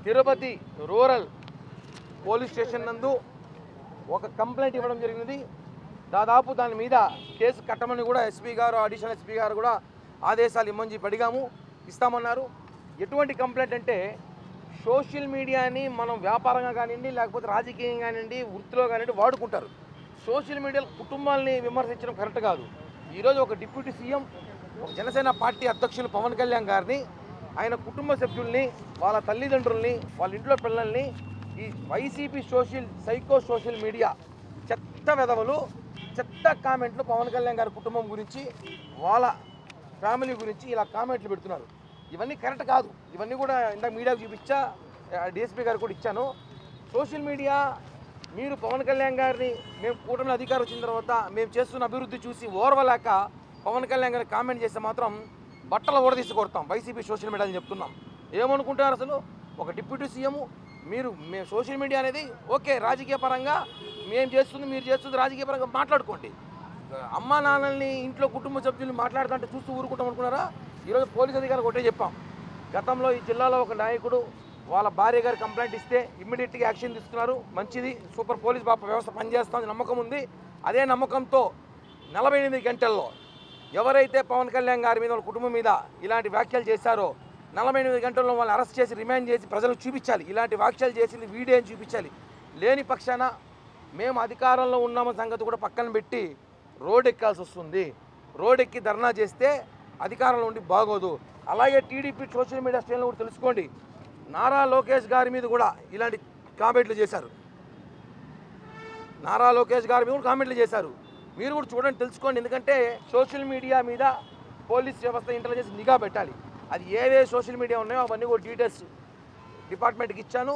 Tirupati rural police station నందు ఒక complaint ఇవ్వడం జరిగినది. దాదాపు దాని మీద కేసు కట్టమని కూడా ఎస్పీ గారు, అడిషనల్ ఎస్పీ గారు కూడా ఆదేశాలు ఇమ్మని చెప్పి అడిగాము, ఇస్తామన్నారు. ఎటువంటి కంప్లైంట్ అంటే సోషల్ మీడియాని మనం వ్యాపారంగా కానివ్వండి, లేకపోతే రాజకీయంగా కానివ్వండి, వృత్తిలో కానివ్వండి వాడుకుంటారు. సోషల్ మీడియాలో కుటుంబాలని విమర్శించడం కరెక్ట్ కాదు. ఈరోజు ఒక డిప్యూటీ సీఎం, ఒక జనసేన పార్టీ అధ్యక్షులు పవన్ కళ్యాణ్ గారిని, ఆయన కుటుంబ సభ్యుల్ని, వాళ్ళ తల్లిదండ్రుల్ని, వాళ్ళ ఇంట్లో పిల్లల్ని ఈ వైసీపీ సోషల్ మీడియా చెత్త వెధవలు, చెత్త కామెంట్లు పవన్ కళ్యాణ్ గారి కుటుంబం గురించి, వాళ్ళ ఫ్యామిలీ గురించి ఇలా కామెంట్లు పెడుతున్నారు. ఇవన్నీ కరెక్ట్ కాదు. ఇవన్నీ కూడా ఇందాక మీడియాకు చూపించా, డిఎస్పీ గారు కూడా ఇచ్చాను. సోషల్ మీడియా మీరు పవన్ కళ్యాణ్ గారిని, మేము కూటమి అధికారం వచ్చిన తర్వాత మేము చేస్తున్న అభివృద్ధి చూసి ఓర్వలేక పవన్ కళ్యాణ్ గారిని కామెంట్ చేస్తే మాత్రం బట్టలు ఊడదీసి కొడతాం వైసీపీ సోషల్ మీడియా అని చెప్తున్నాం. ఏమనుకుంటారు అసలు? ఒక డిప్యూటీ సీఎం మేము సోషల్ మీడియా అనేది ఓకే, రాజకీయ పరంగా మేము చేస్తుంది, మీరు చేస్తుంది రాజకీయ పరంగా మాట్లాడుకోండి. అమ్మా నాన్నల్ని, ఇంట్లో కుటుంబ సభ్యులు మాట్లాడుతుంటే చూస్తూ ఊరుకుంటాం అనుకున్నారా? ఈరోజు పోలీస్ అధికారులకు ఒకటే చెప్పాం. గతంలో ఈ జిల్లాలో ఒక నాయకుడు వాళ్ళ భార్య గారు కంప్లైంట్ ఇస్తే ఇమ్మీడియట్గా యాక్షన్ తీసుకున్నారు. మంచిది, సూపర్ పోలీస్ వ్యవస్థ పనిచేస్తుంది, నమ్మకం ఉంది. అదే నమ్మకంతో 48 గంటల్లో ఎవరైతే పవన్ కళ్యాణ్ గారి మీద, వాళ్ళ కుటుంబం మీద ఇలాంటి వ్యాఖ్యలు చేశారో 48 గంటల్లో వాళ్ళని అరెస్ట్ చేసి రిమాండ్ చేసి ప్రజలకు చూపించాలి. ఇలాంటి వ్యాఖ్యలు చేసింది వీడియో అని చూపించాలి. లేని పక్షాన మేము అధికారంలో ఉన్నామ సంగతి కూడా పక్కన పెట్టి రోడ్ ఎక్కాల్సి వస్తుంది. రోడ్ ఎక్కి ధర్నా చేస్తే అధికారంలో ఉండి బాగోదు. అలాగే టీడీపీ సోషల్ మీడియా శ్రేణులు కూడా తెలుసుకోండి, నారా లోకేష్ గారి మీద కూడా ఇలాంటి కామెంట్లు చేశారు. నారా లోకేష్ గారి మీద కూడా కామెంట్లు చేశారు. మీరు కూడా చూడండి, తెలుసుకోండి. ఎందుకంటే సోషల్ మీడియా మీద పోలీస్ వ్యవస్థ, ఇంటెలిజెన్స్ నిఘా పెట్టాలి. అది ఏవే సోషల్ మీడియా ఉన్నాయో అవన్నీ కూడా డీటెయిల్స్ డిపార్ట్మెంట్కి ఇచ్చాను.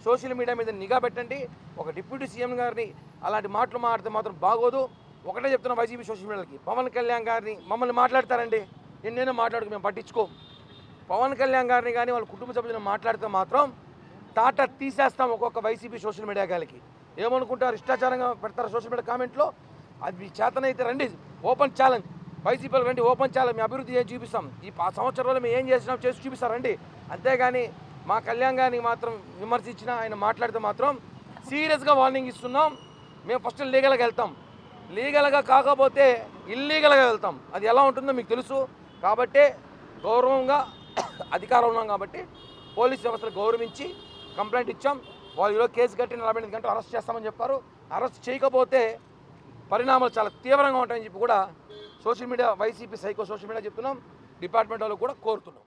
సోషల్ మీడియా మీద నిఘా పెట్టండి. ఒక డిప్యూటీ సీఎం గారిని అలాంటి మాటలు మాట్లాడితే మాత్రం బాగోదు. ఒకటే చెప్తున్నా వైసీపీ సోషల్ మీడియాకి, పవన్ కళ్యాణ్ గారిని మమ్మల్ని మాట్లాడతారండి, ఎన్నైనా మాట్లాడుకు మేము పట్టించుకోం. పవన్ కళ్యాణ్ గారిని కానీ వాళ్ళ కుటుంబ సభ్యులను మాట్లాడితే మాత్రం తాట తీసేస్తాం ఒక్కొక్క వైసీపీ సోషల్ మీడియా గారికి. ఏమనుకుంటారు? ఇష్టాచారంగా పెడతారు సోషల్ మీడియా కామెంట్లో. అది చేతనైతే రండి, ఓపెన్ ఛాలెంజ్. వైసీపీలు రండి, ఓపెన్ ఛాలెంజ్. మీ అభివృద్ధి ఏం చూపిస్తాం, ఈ సంవత్సరాలు మేము ఏం చేసినాం చేసి చూపిస్తారండి. అంతేగాని మా కళ్యాణ్ గారిని మాత్రం విమర్శించినా, ఆయన మాట్లాడితే మాత్రం సీరియస్గా వార్నింగ్ ఇస్తున్నాం. మేము ఫస్ట్ లీగల్గా వెళ్తాం, లీగల్గా కాకపోతే ఇల్లీగల్గా వెళ్తాం. అది ఎలా ఉంటుందో మీకు తెలుసు. కాబట్టే గౌరవంగా అధికారం ఉన్నాం కాబట్టి పోలీస్ వ్యవస్థను గౌరవించి కంప్లైంట్ ఇచ్చాం. వాళ్ళు ఈరోజు కేసు కట్టి 48 గంటలు అరెస్ట్ చేస్తామని చెప్పారు. అరెస్ట్ చేయకపోతే పరిణామాలు చాలా తీవ్రంగా ఉంటాయని చెప్పి కూడా social media, YCP social media చెప్తున్నాం. డిపార్ట్మెంట్ వాళ్ళు కూడా కోరుతున్నాం.